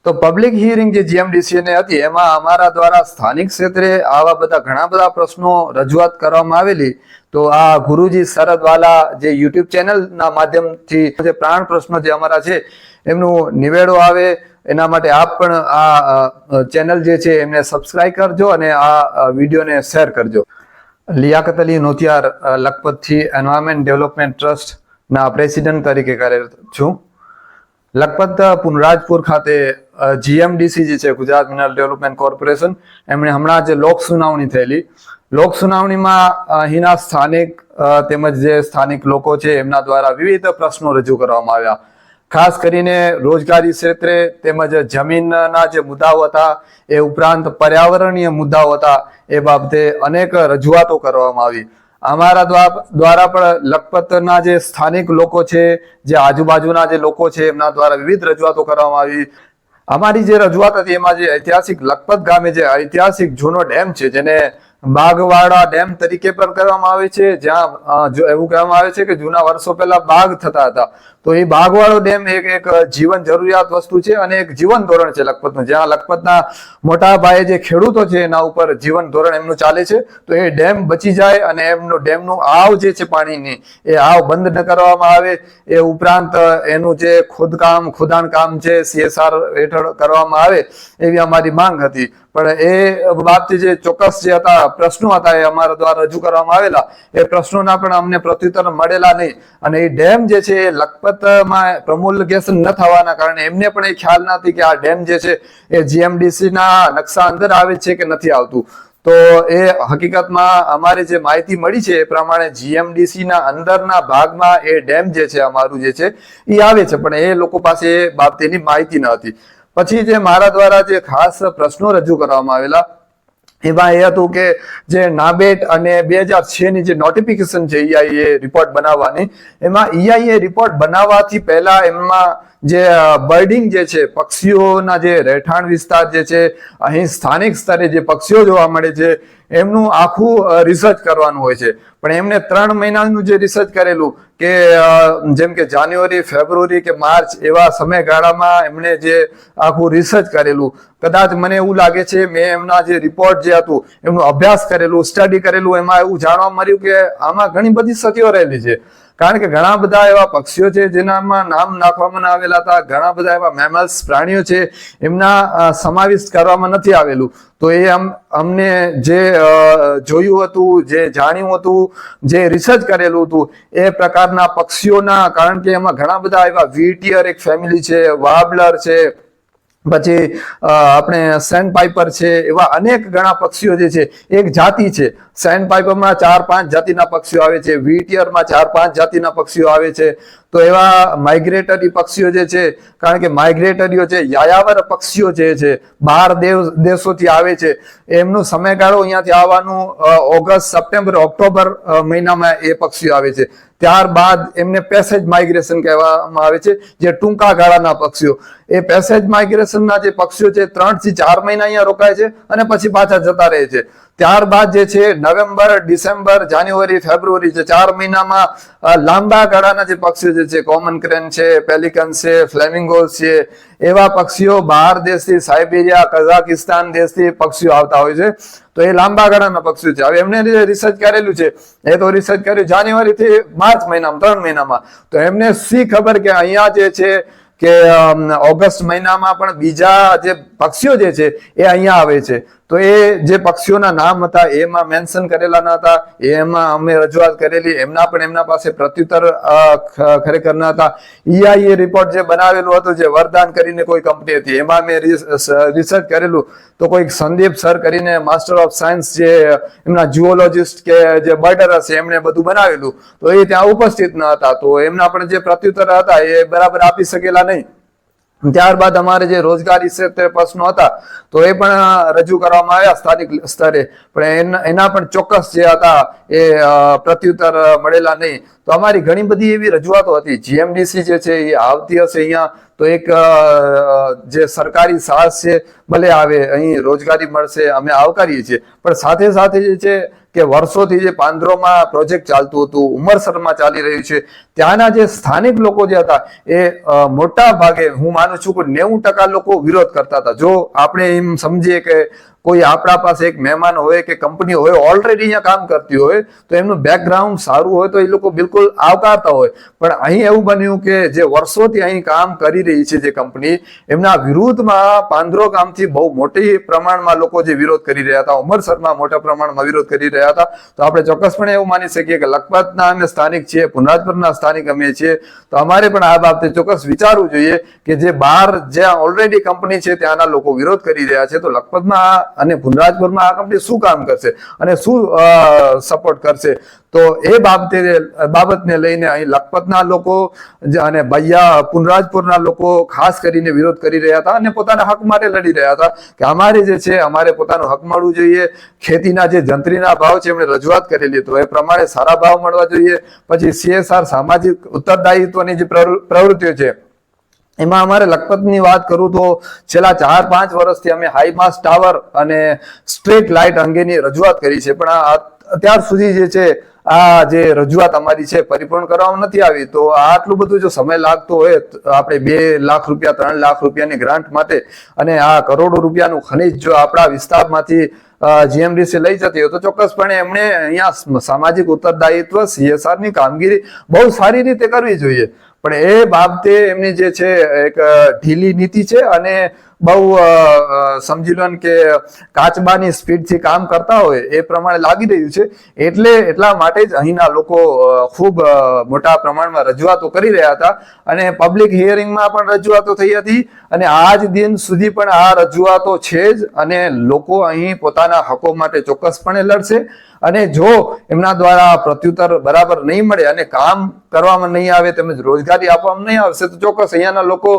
તો public hearing જે GMDC ને હતી એમાં અમારા દ્વારા સ્થાનિક ક્ષેત્રે આવા બધા ઘણા બધા પ્રશ્નો રજૂઆત કરવામાં આવેલી. તો આ ગુરુજી શરદવાલા જે યુટ્યુબ ચેનલના માધ્યમથી જે પ્રાણ પ્રશ્નો જે અમારા છે એમનું નિવેડો આવે એના માટે આપ પણ આ ચેનલ જે છે એમને સબસ્ક્રાઇબ કરજો અને આ વિડીયોને શેર કરજો. લિયાકત અલી નોતિયાર લખપતથી એન્વાયરમેન્ટ ડેવલપમેન્ટ ટ્રસ્ટના પ્રેસિડેન્ટ તરીકે કાર્યરત છું. લખપત પુનરાજપુર ખાતે જીએમડીસી જે છે ગુજરાત મિનરલ ડેવલપમેન્ટ કોર્પોરેશન એમણે હમણાં જે લોક સુનાવણી થયેલી, લોક સુનાવણીમાં અહીંના સ્થાનિક તેમજ જે સ્થાનિક લોકો છે એમના દ્વારા વિવિધ પ્રશ્નો રજૂ કરવામાં આવ્યા. ખાસ કરીને રોજગારી ક્ષેત્રે તેમજ જમીનના જે મુદ્દાઓ હતા એ ઉપરાંત પર્યાવરણીય મુદ્દાઓ હતા એ બાબતે અનેક રજૂઆતો કરવામાં આવી. અમારા દ્વારા પણ લખપતના જે સ્થાનિક લોકો છે, જે આજુબાજુના જે લોકો છે એમના દ્વારા વિવિધ રજૂઆતો કરવામાં આવી. અમારી જે રજૂઆત હતી એમાં જે ઐતિહાસિક લખપત ગામે જે ઐતિહાસિક જૂનો ડેમ છે જેને બાગવાડા ડેમ તરીકે પણ કહેવામાં આવે છે, જ્યાં એવું કહેવામાં આવે છે કે જૂના વર્ષો પહેલા બાગ થતા હતા. તો એ બાગવાળો ડેમ એક જીવન જરૂરિયાત વસ્તુ છે અને એક જીવન ધોરણ છે લખપતનું, જ્યાં લખપતના મોટા પાયે જે ખેડૂતો છે એના ઉપર જીવન ધોરણ એમનું ચાલે છે. તો એ ડેમ બચી જાય અને એમનું ડેમનું આવ જે છે પાણીની એ આવ બંધ ન કરવામાં આવે. એ ઉપરાંત એનું જે ખોદાણ કામ છે CSR હેઠળ કરવામાં આવે એવી અમારી માંગ હતી. પણ એ બાબતે જે ચોક્કસ જે હતા પ્રશ્નો હતા એ અમારા દ્વારા રજૂ કરવામાં આવેલા, એ પ્રશ્નોના પણ અમને પ્રત્યુત્તર મળેલા નહીં. અને એ ડેમ જે છે એ લખપતમાં પ્રમોલગેશન ન થવાના કારણે એમને પણ એ ખ્યાલ નથી કે આ ડેમ જે છે એ જીએમડીસી ના નકશા અંદર આવે છે કે નથી આવતું. તો એ હકીકતમાં અમારે જે માહિતી મળી છે એ પ્રમાણે જીએમડીસી ના અંદરના ભાગમાં એ ડેમ જે છે અમારું જે છે એ આવે છે, પણ એ લોકો પાસે એ બાબતેની માહિતી ન હતી. પછી જે મારા દ્વારા જે ખાસ પ્રશ્નો રજૂ કરવામાં આવેલા એમાં એ હતું કે જે નાબેટ અને 2006 ની જે નોટિફિકેશન છે EIA રિપોર્ટ બનાવવાની, એમાં EIA રિપોર્ટ બનાવવાથી પહેલા એમાં જે બર્ડિંગ જે છે પક્ષીઓના જે રહેઠાણ વિસ્તાર જે છે અહીં સ્થાનિક સ્તરે જે પક્ષીઓ જોવા મળે છે એમનું આખું રિસર્ચ કરવાનું હોય છે. પણ એમને 3 મહિનાનું જે રિસર્ચ કરેલું કે જેમ કે જાન્યુઆરી, ફેબ્રુઆરી કે માર્ચ એવા સમયગાળામાં એમણે જે આખું રિસર્ચ કરેલું, કદાચ મને એવું લાગે છે મેં એમના જે રિપોર્ટ જે હતું એમનો અભ્યાસ કરેલું, સ્ટડી કરેલું, એમાં એવું જાણવા મળ્યું કે આમાં ઘણી બધી સત્યો રહેલી છે. કારણ કે ઘણા બધા એવા પક્ષીઓ છે જેનામાં નામ નાખવામાં આવેલા હતા, ઘણા બધા એવા મેમલ્સ પ્રાણીઓ છે એમના સમાવિષ્ટ કરવામાં નથી આવેલું. તો એ અમને જે જોયું હતું, જે જાણ્યું હતું, જે રિસર્ચ કરેલું હતું એ પ્રકારના પક્ષીઓના, કારણ કે એમાં ઘણા બધા એવા વીટિયર એક ફેમિલી છે, વાર્બલર છે, પછી આપણે સેન્ડ પાઇપર છે, એવા અનેક ઘણા પક્ષીઓ જે છે એક જાતિ છે. સેન્ડ પાઇપરમાં 4-5 જાતિના પક્ષીઓ આવે છે, વીટિયરમાં 4-5 જાતિના પક્ષીઓ આવે છે. તો એવા માઇગ્રેટરી પક્ષીઓ જે છે, કારણ કે માઇગ્રેટરીઓ છે, યાયાવર પક્ષીઓ જે છે બહાર દેશોથી આવે છે, એમનો સમયગાળો અહીંયાથી આવવાનું ઓગસ્ટ, સપ્ટેમ્બર, ઓક્ટોબર મહિનામાં એ પક્ષીઓ આવે છે. ત્યારબાદ એમને પેસેજ માઇગ્રેશન કહેવામાં આવે છે, જે ટૂંકા ગાળાના પક્ષીઓ. એ પેસેજ માઇગ્રેશનના જે પક્ષીઓ છે 3 થી 4 મહિના અહીંયા રોકાય છે અને પછી પાછા જતા રહે છે. ત્યારબાદ જે છે નવેમ્બર, ડિસેમ્બર, જાન્યુઆરી, ફેબ્રુઆરી જે 4 મહિનામાં લાંબા ગાળાના જે પક્ષીઓ જે છે, કોમન ક્રેન છે, પેલિકન છે, ફ્લેમિંગોસ છે, એવા પક્ષીઓ બહાર દેશથી, સાઇબેરિયા, કઝાકિસ્તાન દેશથી પક્ષીઓ આવતા હોય છે. તો એ લાંબા ગાળાના પક્ષીઓ છે. હવે એમને જે રિસર્ચ કરેલું છે એ તો રિસર્ચ કર્યું જાન્યુઆરી થી માર્ચ મહિનામાં, 3 મહિનામાં. તો એમને શી ખબર કે અહીંયા જે છે કે ઓગસ્ટ મહિનામાં પણ બીજા જે પક્ષીઓ જે છે એ અહીંયા આવે છે. તો એ જે પક્ષીઓના નામ હતા એમાં મેન્શન કરેલા ન હતા, એમાં અમે રજૂઆત કરેલી, એમના પાસે પ્રત્યુત્તર ખરેખર ન હતા. EIA રિપોર્ટ જે બનાવેલું હતું, જે વરદાન કરીને કોઈ કંપની હતી, એમાં મેં રિસર્ચ કરેલું. તો કોઈક સંદીપ સર કરીને માસ્ટર ઓફ સાયન્સ જે એમના જુઓલોજિસ્ટ કે જે બર્ડર હશે એમણે બધું બનાવેલું, તો એ ત્યાં ઉપસ્થિત ન હતા. તો એમના પણ જે પ્રત્યુત્તર હતા એ બરાબર આપી શકેલા નહીં. ત્યારબાદ અમારે જે રોજગારી ક્ષેત્રે પ્રશ્નો હતા તો એ પણ રજૂ કરવામાં આવ્યા સ્થાનિક સ્તરે, પણ એના પણ ચોક્કસ જે હતા એ પ્રત્યુત્તર મળેલા નહીં. તો અમારી ઘણી બધી એવી રજૂઆતો હતી. જીએમડીસી જે છે એ આવતી હશે અહીંયા તો એક જે સરકારી સાહસ છે ભલે આવે, અહીં રોજગારી મળશે, અમે આવકારીએ છીએ, પણ સાથે સાથે જે છે કે વર્ષોથી જે પાંદરોમાં પ્રોજેક્ટ ચાલતું હતું, ઉમરસરમાં ચાલી રહ્યું છે, ત્યાંના જે સ્થાનિક લોકો જે હતા એ મોટા ભાગે હું માનું છું કે 90% લોકો વિરોધ કરતા હતા. જો આપણે એમ સમજીએ કે કોઈ આપણા પાસે એક મહેમાન હોય કે કંપની હોય ઓલરેડી અહીંયા કામ કરતી હોય તો એમનું બેકગ્રાઉન્ડ સારું હોય તો એ લોકો બિલકુલ આવકારતા હોય, પણ અહીં એવું બન્યું કે જે વર્ષોથી અહીં કામ કરી રહી છે જે કંપની, એમના વિરુદ્ધમાં પાંદરો ગામથી બહુ મોટી પ્રમાણમાં લોકો જે વિરોધ કરી રહ્યા હતા, ઉમરસરમાં મોટા પ્રમાણમાં વિરોધ કરી રહ્યા હતા. તો આપણે ચોક્કસપણે એવું માની શકીએ કે લખપતના અમે સ્થાનિક છીએ, પુનરાજપુરના સ્થાનિક અમે છીએ, તો અમારે પણ આ બાબતે ચોક્કસ વિચારવું જોઈએ કે જે બહાર જ્યાં ઓલરેડી કંપની છે ત્યાંના લોકો વિરોધ કરી રહ્યા છે, તો લખપતમાં અને પુનરાજપુરમાં આ કંપની શું કામ કરશે અને શું સપોર્ટ કરશે. તો એ બાબતને લઈને અહીં લખપતના લોકો અને બૈયા પુનરાજપુરના લોકો ખાસ કરીને વિરોધ કરી રહ્યા હતા અને પોતાના હક માટે લડી રહ્યા હતા કે અમારે જે છે અમારે પોતાનું હક મળવું જોઈએ. ખેતીના જે જંત્રીના ભાવ છે એમણે રજૂઆત કરેલી તો એ પ્રમાણે સારા ભાવ મળવા જોઈએ. પછી CSR સામાજિક ઉત્તરદાયિત્વની જે પ્રવૃત્તિઓ છે એમાં અમારે લખપતની વાત કરું તો છેલ્લા 4-5 વર્ષથી અમે હાઈમાસ્ટ ટાવર અને સ્ટ્રીટ લાઇટ અંગેની રજૂઆત કરી છે, પણ અત્યાર સુધી જે છે આ જે રજૂઆત અમારી છે પરિપૂર્ણ કરવામાં નથી આવી. તો આટલું બધું જો સમય લાગતો હોય આપણે 2 લાખ રૂપિયા 3 લાખ રૂપિયાની ગ્રાન્ટ માટે અને આ કરોડો રૂપિયાનું ખનીજ જો આપણા વિસ્તારમાંથી GMDC લઈ જતી હોય તો ચોક્કસપણે એમણે અહીંયા સામાજિક ઉત્તરદાયિત્વ CSR ની કામગીરી બહુ સારી રીતે કરવી જોઈએ. પણ એ બાબતે એમની જે છે એક ઢીલી નીતિ છે અને બહુ સમજી લો કે કાચબાની સ્પીડથી કામ કરતા હોય એ પ્રમાણે લાગી રહ્યું છે. એટલા માટે જ અહીંના લોકો ખૂબ મોટા પ્રમાણમાં રજૂઆતો કરી રહ્યા હતા અને પબ્લિક હિયરિંગમાં પણ રજૂઆતો થઈ હતી અને આજ દિન સુધી પણ આ રજૂઆતો છે જ અને લોકો અહીં પોતાના હકો માટે ચોક્કસપણે લડશે. અને જો એમના દ્વારા પ્રત્યુત્તર બરાબર નહીં મળે અને કામ કરવામાં નહીં આવે તેમજ રોજગારી આપવામાં નહીં આવશે તો ચોક્કસ અહીંયાના લોકો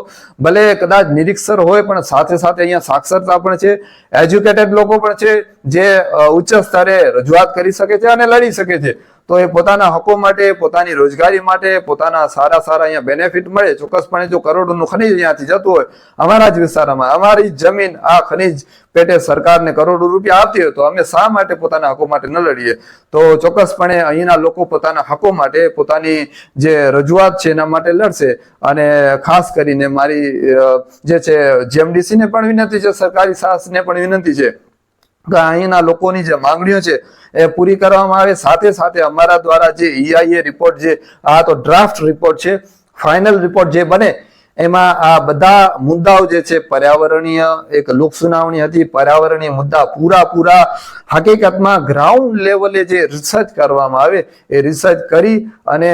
ભલે કદાચ નિરીક્ષર હોય પણ સાથે સાથે અહીંયા સાક્ષરતા પણ છે, એજ્યુકેટેડ લોકો પણ છે જે ઉચ્ચ સ્તરે રજૂઆત કરી શકે છે અને લડી શકે છે. તો એ પોતાના હકો માટે, પોતાની રોજગારી માટે, પોતાના સારા અહીંયા બેનિફિટ મળે. ચોક્કસપણે જો કરોડોનું ખનીજ અહીંયાથી જતું હોય અમારા જ વિસ્તારમાં, અમારી જમીન આ ખનીજ પેટે સરકારને કરોડો રૂપિયા આપતી હોય તો અમે શા માટે પોતાના હકો માટે ન લડીએ. તો ચોક્કસપણે અહીંના લોકો પોતાના હકો માટે, પોતાની જે રજૂઆત છે એના માટે લડશે. અને ખાસ કરીને મારી જે છે GMDC ને પણ વિનંતી છે, સરકારી શાસને પણ વિનંતી છે કે અહીંના લોકોની જે માંગણીઓ છે એ પૂરી કરવામાં આવે. સાથે સાથે અમારા દ્વારા જે EIA રિપોર્ટ, જે આ તો ડ્રાફ્ટ રિપોર્ટ છે, ફાઇનલ રિપોર્ટ જે બને એમાં આ બધા મુદ્દાઓ જે છે પર્યાવરણીય, એક લોક સુનાવણી હતી, પર્યાવરણીય મુદ્દા પૂરા હકીકતમાં ગ્રાઉન્ડ લેવલે જે રિસર્ચ કરવામાં આવે એ રિસર્ચ કરી અને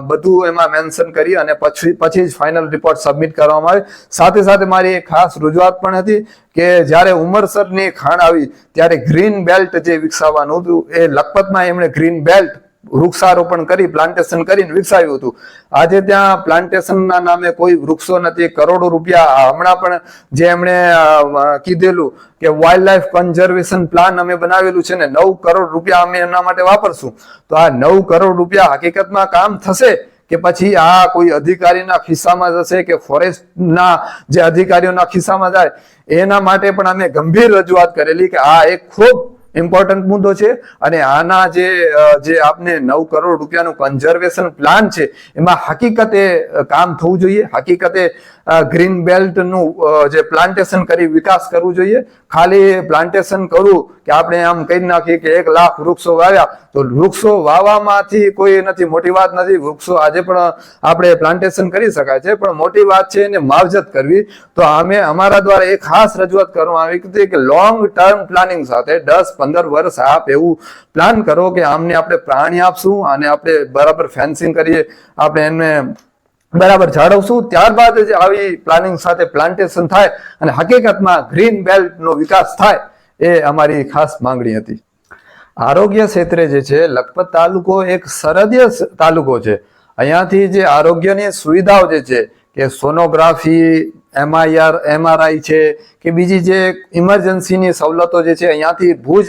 બધું એમાં મેન્શન કરી અને પછી જ ફાઇનલ રિપોર્ટ સબમિટ કરવામાં આવે. સાથે સાથે મારી એક ખાસ રજૂઆત પણ હતી કે જ્યારે ઉમરસરની ખાણ આવી ત્યારે ગ્રીન બેલ્ટ જે વિકસાવવાનું હતું એ લખપતમાં એમણે ગ્રીન બેલ્ટ વૃક્ષારોપણ કરી, પ્લાન્ટેશન કરીને વિકસાવ્યું હતું. આજે ત્યાં પ્લાન્ટેશનના નામે કોઈ વૃક્ષો નથી. કરોડો રૂપિયા હમણાં પણ જે એમણે કીધેલું કે વાઇલ્ડ લાઈફ કન્ઝર્વેશન પ્લાન અમે બનાવેલું છે ને 9 કરોડ રૂપિયા અમે એના માટે વાપરશું. તો આ 9 કરોડ રૂપિયા હકીકતમાં કામ થશે કે પછી આ કોઈ અધિકારીના ખિસ્સામાં જશે કે ફોરેસ્ટના જે અધિકારીઓના ખિસ્સામાં જાય? એના માટે પણ અમે ગંભીર રજૂઆત કરેલી કે આ એક ખૂબ ઇમ્પોર્ટન્ટ મુદ્દો છે અને આના જે આપને 9 કરોડ રૂપિયાનું કન્ઝર્વેશન પ્લાન છે એમાં હકીકતે કામ થવું જોઈએ. હકીકતે ગ્રીન બેલ્ટનું જે પ્લાન્ટેશન કરી વિકાસ કરવું જોઈએ. ખાલી પ્લાન્ટેશન કરવું કે આપણે આમ કહી નાખીએ કે 1 લાખ વૃક્ષો વાવ્યા તો વૃક્ષો વાવવામાંથી કોઈ નથી, મોટી વાત નથી. વૃક્ષો આજે પણ આપણે પ્લાન્ટેશન કરી શકાય છે, પણ મોટી વાત છે એને માવજત કરવી. તો અમારા દ્વારા એક ખાસ રજૂઆત કરવામાં આવી હતી કે લોંગ ટર્મ પ્લાનિંગ સાથે 10-15 વર્ષ આપ એવું પ્લાન કરો કે આમને આપણે પ્રાણી આપશું અને આપણે બરાબર ફેન્સિંગ કરીએ, આપણે એને બરાબર જાળવશું, ત્યારબાદ જ આવી પ્લાનિંગ સાથે પ્લાન્ટેશન થાય અને હકીકતમાં ગ્રીન બેલ્ટનો વિકાસ થાય. એ અમારી ખાસ માંગણી હતી. આરોગ્ય ક્ષેત્રે જે છે લખપત તાલુકો એક સરહદીય તાલુકો છે. અહીંયાથી જે આરોગ્યની સુવિધાઓ જે છે કે સોનોગ્રાફી MRI છે કે બીજી જે ઇમરજન્સીની સવલતો જે છે અહીંયાથી ભુજ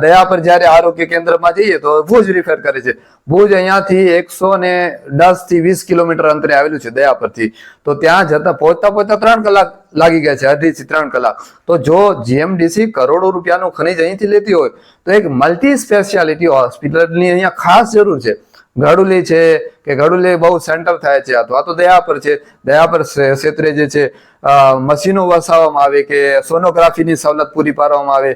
દયાપર જ્યારે આરોગ્ય કેન્દ્રમાં જઈએ તો ભુજ રિફર કરે છે. ભુજ અહીંયાથી 110 થી 20 કિલોમીટર અંતરે આવેલું છે દયાપરથી. તો ત્યાં જતા પહોંચતા 3 કલાક લાગી ગયા છે, 2.5 થી 3 કલાક. તો જો જીએમડીસી કરોડો રૂપિયાનું ખનીજ અહીંથી લેતી હોય તો એક મલ્ટી સ્પેશિયાલિટી હોસ્પિટલની અહીંયા ખાસ જરૂર છે. ગડુલી છે કે ગડુલી બહુ સેન્ટર થાય છે, અથવા તો દયાપર છે, દયાપર ક્ષેત્રે જે છે મશીનો વસાવવામાં આવે કે સોનોગ્રાફીની સવલત પૂરી પાડવામાં આવે,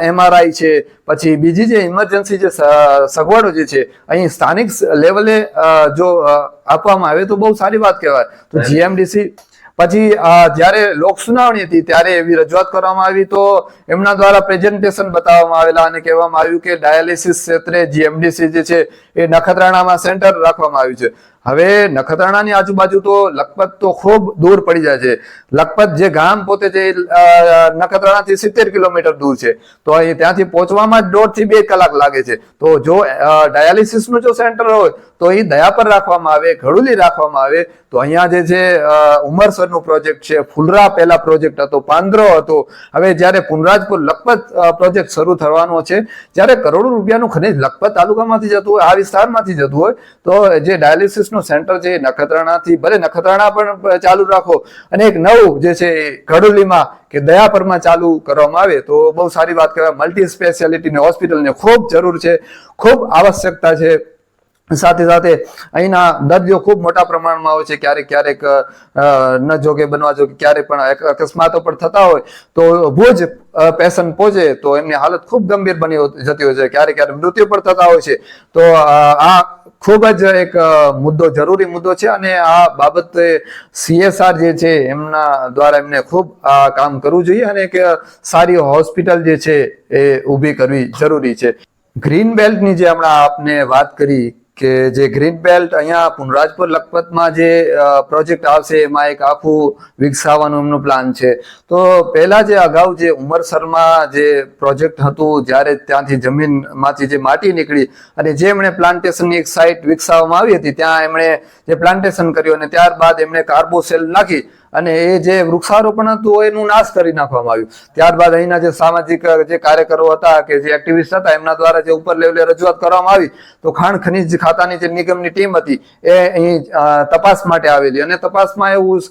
MRI છે, પછી બીજી જે ઇમરજન્સી જે સગવડો જે છે અહીં સ્થાનિક લેવલે જો આપવામાં આવે તો બહુ સારી વાત કહેવાય. તો જીએમડીસી પછી જ્યારે લોક સુનાવણી હતી ત્યારે એવી રજૂઆત કરવામાં આવી તો એમના દ્વારા પ્રેઝન્ટેશન બતાવવામાં આવેલા અને કહેવામાં આવ્યું કે ડાયાલિસિસ ક્ષેત્રે જીએમડીસી જે છે એ નખત્રાણામાં સેન્ટર રાખવામાં આવ્યું છે. હવે નખત્રાણાની આજુબાજુ તો લખપત તો ખૂબ દૂર પડી જાય છે. લખપત જે ગામ પોતે છે નખત્રાણાથી 70 કિલોમીટર દૂર છે. તો અહીં ત્યાંથી પહોંચવામાં જ 1.5 થી 2 કલાક લાગે છે. તો જો ડાયાલિસિસનું જો સેન્ટર હોય તો એ દયાપર રાખવામાં આવે, ઘડુલી રાખવામાં આવે તો અહીંયા જે છે ઉમરસરનું પ્રોજેક્ટ છે, ફુલરા પહેલા પ્રોજેક્ટ હતો, પાંદરો હતો, હવે જ્યારે પુનરાજપુર લખપત પ્રોજેક્ટ શરૂ થવાનો છે, જ્યારે કરોડો રૂપિયાનું ખનીજ લખપત તાલુકામાંથી જતું હોય, આ વિસ્તારમાંથી જતું હોય તો જે ડાયાલિસિસ નું સેન્ટર છે નખત્રાણાથી ભલે નખત્રાણા પણ ચાલુ રાખો અને એક નવું જે છે ઘડુલીમાં કે દયાપરમાં ચાલુ કરવામાં આવે તો બહુ સારી વાત કહેવાય. મલ્ટી સ્પેશિયાલિટીની હોસ્પિટલની ખૂબ જરૂર છે, ખૂબ આવશ્યકતા છે. સાથે સાથે અહીંના દર્દીઓ ખૂબ મોટા પ્રમાણમાં હોય છે. ક્યારેક ન જોગે બનવા જોગે ક્યારેક પણ અકસ્માતો પણ થતા હોય તો ભુજ પેશન્ટ પહોંચે તો એમની હાલત ખૂબ ગંભીર બની જતી હોય છે, ક્યારેક મૃત્યુ પણ થતા હોય છે. તો આ ખૂબ જ એક મુદ્દો, જરૂરી મુદ્દો છે અને આ બાબતે CSR જે છે એમના દ્વારા એમને ખૂબ આ કામ કરવું જોઈએ અને એક સારી હોસ્પિટલ જે છે એ ઊભી કરવી જરૂરી છે. ગ્રીન બેલ્ટની જે હમણાં આપને વાત કરી કે જે ગ્રીન બેલ્ટ અહીંયા પુનરાજપુર લખપતમાં જે પ્રોજેક્ટ આવશે એમાં એક આખું વિકસાવવાનું એમનું પ્લાન છે. તો પહેલા જે અગાઉ જે ઉમરસરમાં જે પ્રોજેક્ટ હતું જ્યારે ત્યાંથી જમીનમાંથી જે માટી નીકળી અને જે એમણે પ્લાન્ટેશનની એક સાઇટ વિકસાવવામાં આવી હતી ત્યાં એમણે જે પ્લાન્ટેશન કર્યું અને ત્યારબાદ એમણે કાર્બોસેલ નાખી અને એ જે વૃક્ષારોપણ હતું એનું નાશ કરી નાખવામાં આવ્યું. ત્યારબાદ અહીંના જે સામાજિક જે કાર્યકરો હતા કે જે એક્ટિવિસ્ટ હતા એમના દ્વારા જે ઉપર લેવલે રજૂઆત કરવામાં આવી તો ખાણ ખનીજ ખાતાની જે નિગમની ટીમ હતી એ અહીં તપાસ માટે આવેલી અને તપાસમાં એવું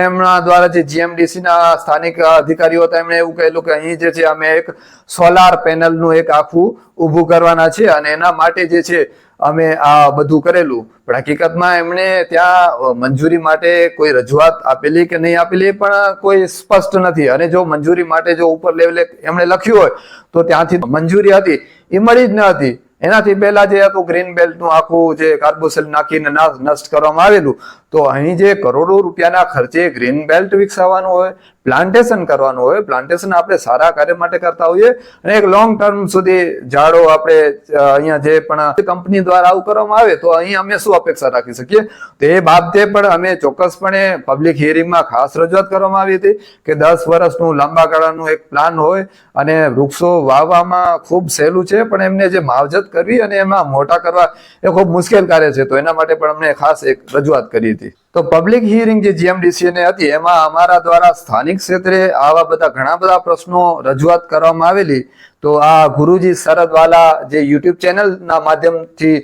એમના દ્વારા જે જીએમડીસી ના સ્થાનિક અધિકારીઓ હતા એમણે એવું કહેલું કે અહીં જે છે અમે એક સોલાર પેનલનું એક આખું ઊભું કરવાના છે અને એના માટે જે છે અમે આ બધું કરેલું. પણ હકીકતમાં એમણે ત્યાં મંજૂરી માટે કોઈ રજૂઆત આપેલી કે નહીં આપેલી પણ કોઈ સ્પષ્ટ નથી. અને જો મંજૂરી માટે જો ઉપર લેવલે એમણે લખ્યું હોય તો ત્યાંથી મંજૂરી હતી એ મળી જ ન હતી. એનાથી પહેલા જે હતું ગ્રીન બેલ્ટનું આખું જે કાર્બોસેલ નાખીને નષ્ટ કરવામાં આવેલું. તો અહીં જે કરોડો રૂપિયાના ખર્ચે ગ્રીન બેલ્ટ વિકસાવવાનું હોય, પ્લાન્ટેશન કરવાનું હોય, પ્લાન્ટેશન આપણે સારા કાર્ય માટે કરતા હોઈએ અને એક લોંગ ટર્મ સુધી ઝાડો આપણે અહીંયા જે પણ કંપની દ્વારા આવું કરવામાં આવે તો અહીં અમે શું અપેક્ષા રાખી શકીએ. તે બાબતે પણ અમે ચોક્કસપણે પબ્લિક હિયરિંગમાં ખાસ રજૂઆત કરવામાં આવી હતી કે 10 વર્ષનું લાંબા ગાળાનું એક પ્લાન હોય અને વૃક્ષો વાવવામાં ખૂબ સહેલું છે પણ એમને જે માવજત કરવી અને એમાં મોટા કરવા એ ખૂબ મુશ્કેલ કાર્ય છે. તો એના માટે પણ અમને ખાસ એક રજૂઆત કરી હતી. તો પબ્લિક હિયરિંગ જે જીએમડીસી ને હતી એમાં અમારા દ્વારા સ્થાનિક ક્ષેત્રે આવા બધા ઘણા બધા પ્રશ્નો રજૂઆત કરવામાં આવેલી. તો આ ગુરુજી શરદવાલા જે યુટ્યુબ ચેનલના માધ્યમથી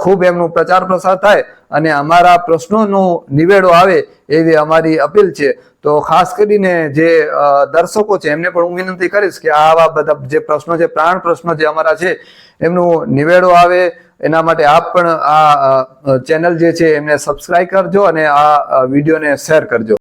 ખૂબ એમનું પ્રચાર પ્રસાર થાય અને અમારા પ્રશ્નોનો નિવેડો આવે એવી અમારી અપીલ છે. તો ખાસ કરીને જે દર્શકો છે એમને પણ હું વિનંતી કરીશ કે આવા બધા જે પ્રશ્નો છે, પ્રાણ પ્રશ્નો જે અમારા છે એમનું નિવેડો આવે એના માટે આપ પણ આ ચેનલ જે છે એમને સબસ્ક્રાઇબ કરજો અને આ વિડીયોને શેર કરજો.